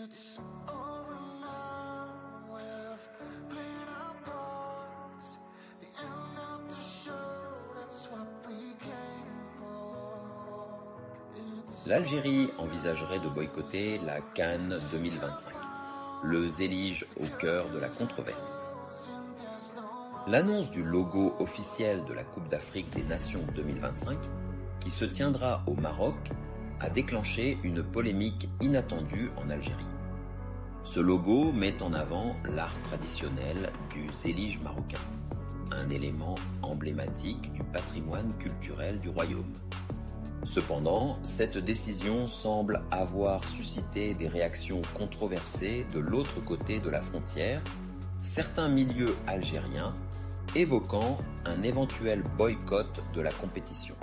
It's over now, we've played our parts. The end of the show, that's what we came for. L'Algérie envisagerait de boycotter la CAN 2025, le Zélige au cœur de la controverse. L'annonce du logo officiel de la Coupe d'Afrique des Nations 2025, qui se tiendra au Maroc, a déclenché une polémique inattendue en Algérie. Ce logo met en avant l'art traditionnel du Zélige marocain, un élément emblématique du patrimoine culturel du royaume. Cependant, cette décision semble avoir suscité des réactions controversées de l'autre côté de la frontière, certains milieux algériens évoquant un éventuel boycott de la compétition.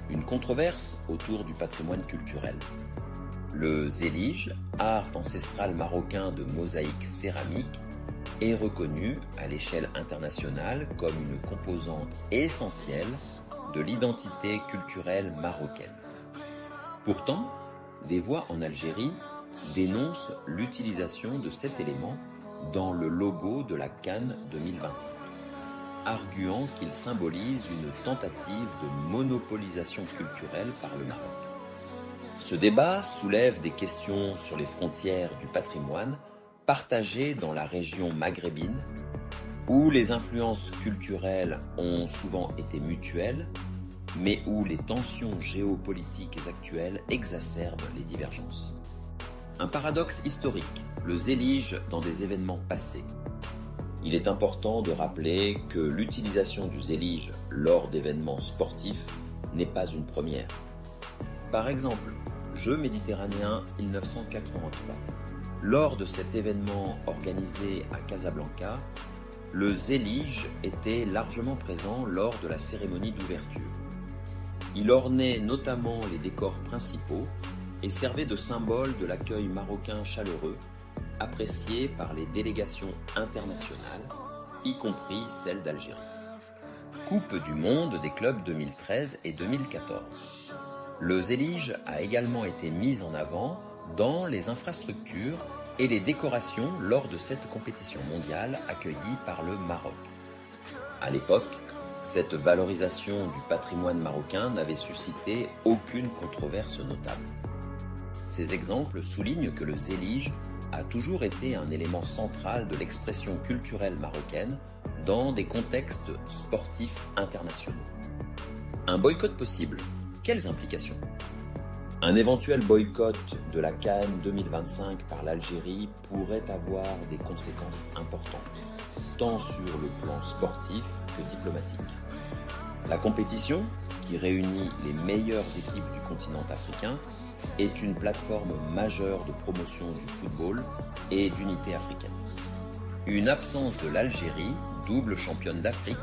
Une controverse autour du patrimoine culturel. Le Zélige, art ancestral marocain de mosaïque céramique, est reconnu à l'échelle internationale comme une composante essentielle de l'identité culturelle marocaine. Pourtant, des voix en Algérie dénoncent l'utilisation de cet élément dans le logo de la CAN 2025, arguant qu'il symbolise une tentative de monopolisation culturelle par le Maroc. Ce débat soulève des questions sur les frontières du patrimoine partagées dans la région maghrébine, où les influences culturelles ont souvent été mutuelles, mais où les tensions géopolitiques actuelles exacerbent les divergences. Un paradoxe historique, le Zélige dans des événements passés. Il est important de rappeler que l'utilisation du Zélige lors d'événements sportifs n'est pas une première. Par exemple, Jeux méditerranéens 1983. Lors de cet événement organisé à Casablanca, le Zélige était largement présent lors de la cérémonie d'ouverture. Il ornait notamment les décors principaux et servait de symbole de l'accueil marocain chaleureux apprécié par les délégations internationales, y compris celle d'Algérie. Coupe du monde des clubs 2013 et 2014. Le Zélige a également été mis en avant dans les infrastructures et les décorations lors de cette compétition mondiale accueillie par le Maroc. À l'époque, cette valorisation du patrimoine marocain n'avait suscité aucune controverse notable. Ces exemples soulignent que le Zélige a toujours été un élément central de l'expression culturelle marocaine dans des contextes sportifs internationaux. Un boycott possible, quelles implications ? Un éventuel boycott de la CAN 2025 par l'Algérie pourrait avoir des conséquences importantes, tant sur le plan sportif que diplomatique. La compétition, qui réunit les meilleures équipes du continent africain, est une plateforme majeure de promotion du football et d'unité africaine. Une absence de l'Algérie, double championne d'Afrique,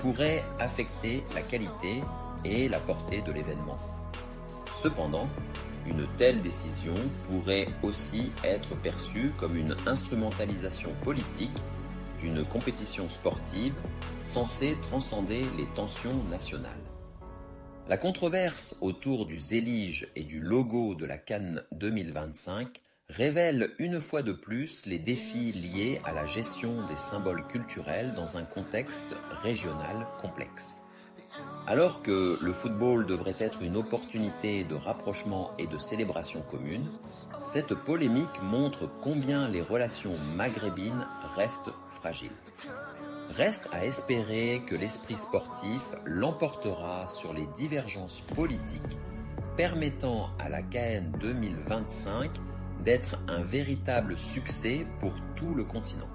pourrait affecter la qualité et la portée de l'événement. Cependant, une telle décision pourrait aussi être perçue comme une instrumentalisation politique d'une compétition sportive censée transcender les tensions nationales. La controverse autour du Zélige et du logo de la CAN 2025 révèle une fois de plus les défis liés à la gestion des symboles culturels dans un contexte régional complexe. Alors que le football devrait être une opportunité de rapprochement et de célébration commune, cette polémique montre combien les relations maghrébines restent fragiles. Reste à espérer que l'esprit sportif l'emportera sur les divergences politiques, permettant à la CAN 2025 d'être un véritable succès pour tout le continent.